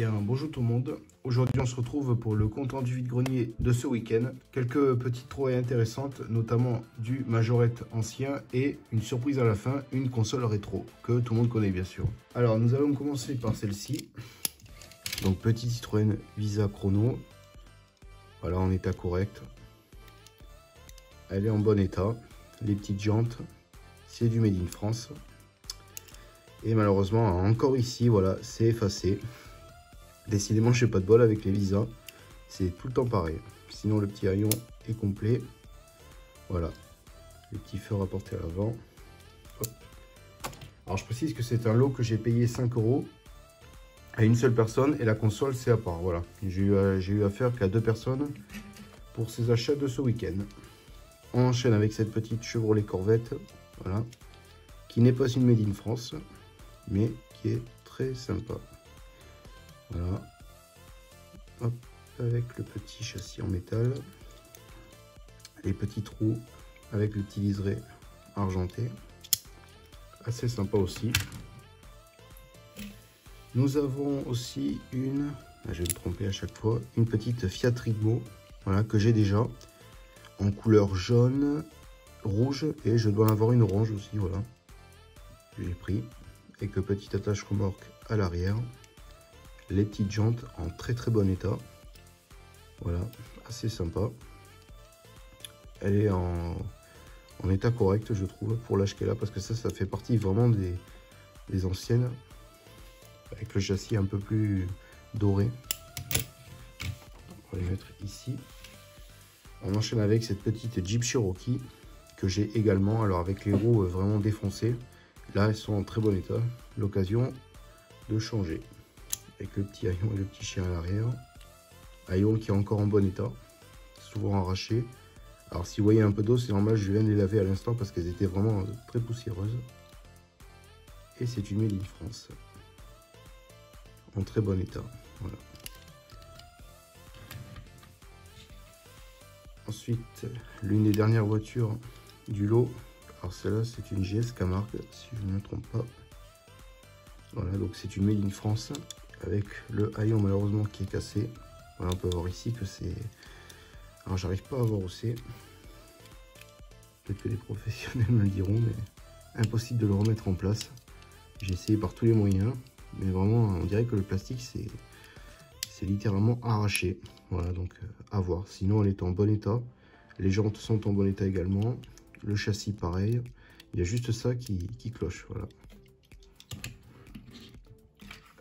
Bien, bonjour tout le monde. Aujourd'hui, on se retrouve pour le compte rendu vide-grenier de ce week-end. Quelques petites trouvailles intéressantes, notamment du Majorette ancien et une surprise à la fin, une console rétro que tout le monde connaît bien sûr. Alors, nous allons commencer par celle-ci. Donc, petit Citroën Visa Chrono. Voilà, en état correct. Elle est en bon état. Les petites jantes, c'est du Made in France. Et malheureusement, encore ici, voilà, c'est effacé. Décidément, je n'ai pas de bol avec les Visa. C'est tout le temps pareil. Sinon, le petit haillon est complet. Voilà. Les petits feux rapportés à l'avant. Alors, je précise que c'est un lot que j'ai payé 5 € à une seule personne. Et la console, c'est à part. Voilà. J'ai eu affaire qu'à 2 personnes pour ces achats de ce week-end. On enchaîne avec cette petite Chevrolet Corvette. Voilà. Qui n'est pas une Made in France, mais qui est très sympa. Voilà, hop, avec le petit châssis en métal, les petits trous avec le petit liseré argenté, assez sympa aussi. Nous avons aussi une, je vais me tromper à chaque fois, une petite Fiat Ritmo, voilà, que j'ai déjà, en couleur jaune, rouge, et je dois en avoir une orange aussi, voilà, que j'ai pris, avec le petit attache remorque à l'arrière. Les petites jantes en très bon état. Voilà, assez sympa. Elle est en état correct, je trouve, pour l'âge qu'elle a, parce que ça fait partie vraiment des anciennes, avec le châssis un peu plus doré. On va les mettre ici. On enchaîne avec cette petite Jeep Cherokee que j'ai également, alors avec les roues vraiment défoncées. Là, elles sont en très bon état. L'occasion de changer. Avec le petit haillon et le petit chien à l'arrière. Haillon qui est encore en bon état, souvent arraché. Alors si vous voyez un peu d'eau, c'est normal, je viens de les laver à l'instant parce qu'elles étaient vraiment très poussiéreuses. Et c'est une Made in France. En très bon état. Voilà. Ensuite, l'une des dernières voitures du lot. Alors celle-là, c'est une GS Camargue, si je ne me trompe pas. Voilà, donc c'est une Made in France. Avec le haillon malheureusement qui est cassé. Voilà, on peut voir ici que c'est... Alors j'arrive pas à voir où c'est. Peut-être que les professionnels me le diront, mais impossible de le remettre en place. J'ai essayé par tous les moyens, mais vraiment on dirait que le plastique c'est littéralement arraché. Voilà, donc à voir. Sinon elle est en bon état. Les jantes sont en bon état également. Le châssis pareil. Il y a juste ça qui cloche. Voilà.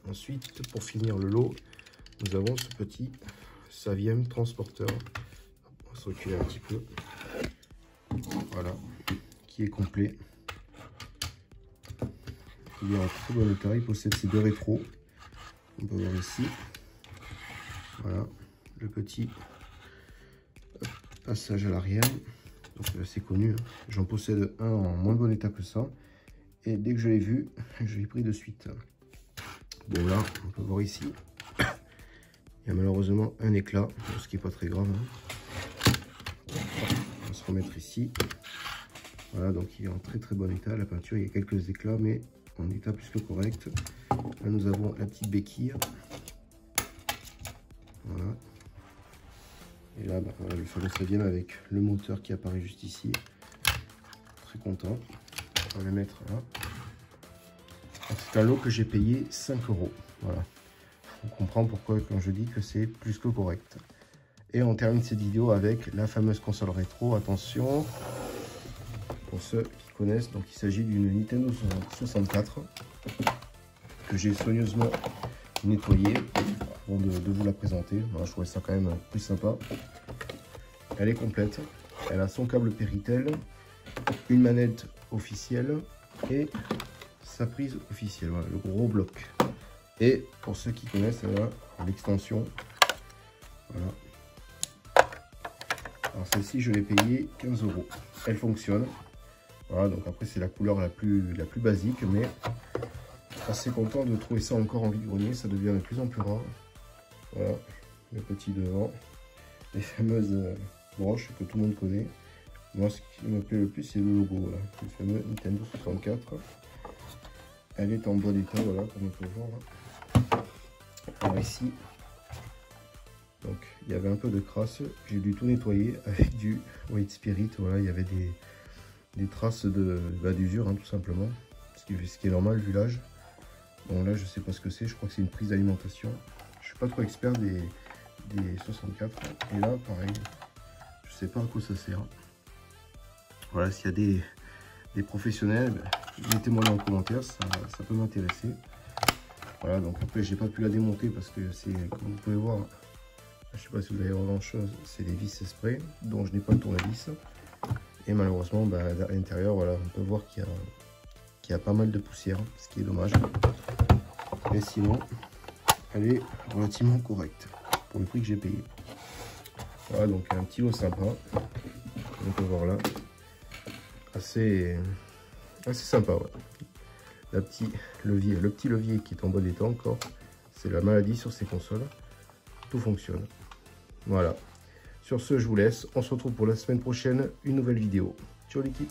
Ensuite, pour finir le lot, nous avons ce petit Saviem transporteur. On va se reculer un petit peu. Voilà, qui est complet. Il est en très bon état. Il possède ces deux rétros. On peut voir ici. Voilà, le petit passage à l'arrière. Donc c'est assez connu. J'en possède un en moins bon état que ça. Et dès que je l'ai vu, je l'ai pris de suite. Bon là, on peut voir ici, il y a malheureusement un éclat, ce qui n'est pas très grave. On va se remettre ici. Voilà, donc il est en très bon état. La peinture, il y a quelques éclats, mais en état plus que correct. Là, nous avons la petite béquille. Voilà. Et là, bah, voilà, le fameux Saviem avec le moteur qui apparaît juste ici. Très content. On va le mettre là. C'est un lot que j'ai payé 5 €. Voilà. On comprend pourquoi quand je dis que c'est plus que correct. Et on termine cette vidéo avec la fameuse console rétro. Attention, pour ceux qui connaissent, donc il s'agit d'une Nintendo 64 que j'ai soigneusement nettoyée avant de vous la présenter. Voilà, je trouvais ça quand même plus sympa. Elle est complète. Elle a son câble Péritel, une manette officielle et sa prise officielle, voilà, le gros bloc. Et pour ceux qui connaissent, l'extension, voilà. Alors celle-ci, je l'ai payée 15 €. Elle fonctionne. Voilà, donc après c'est la couleur la plus basique, mais assez content de trouver ça encore en vide-grenier. Ça devient de plus en plus rare. Voilà, le petit devant, les fameuses broches que tout le monde connaît. Moi, ce qui me plaît le plus, c'est le logo, voilà, le fameux Nintendo 64. Elle est en bon état, voilà, comme on peut le voir là. Alors ici, donc il y avait un peu de crasse, j'ai dû tout nettoyer avec du White Spirit. Voilà, il y avait des traces d'usure, hein, tout simplement, ce qui est normal vu l'âge. Bon là je sais pas ce que c'est, je crois que c'est une prise d'alimentation. Je suis pas trop expert des 64. Et là pareil, je sais pas à quoi ça sert. Voilà, s'il y a des professionnels, mettez-moi dans les commentaires, ça peut m'intéresser. Voilà, donc après j'ai pas pu la démonter parce que c'est, comme vous pouvez voir, je sais pas si vous allez voir grand chose, c'est des vis spray dont je n'ai pas le tournevis. Et malheureusement, bah, à l'intérieur, voilà, on peut voir qu'il y a pas mal de poussière, ce qui est dommage. Mais sinon, elle est relativement correcte pour le prix que j'ai payé. Voilà, donc un petit lot sympa. On peut voir là, assez sympa. Ouais. Le petit levier qui est en bon état encore, c'est la maladie sur ces consoles. Tout fonctionne. Voilà. Sur ce, je vous laisse. On se retrouve pour la semaine prochaine, une nouvelle vidéo. Ciao l'équipe.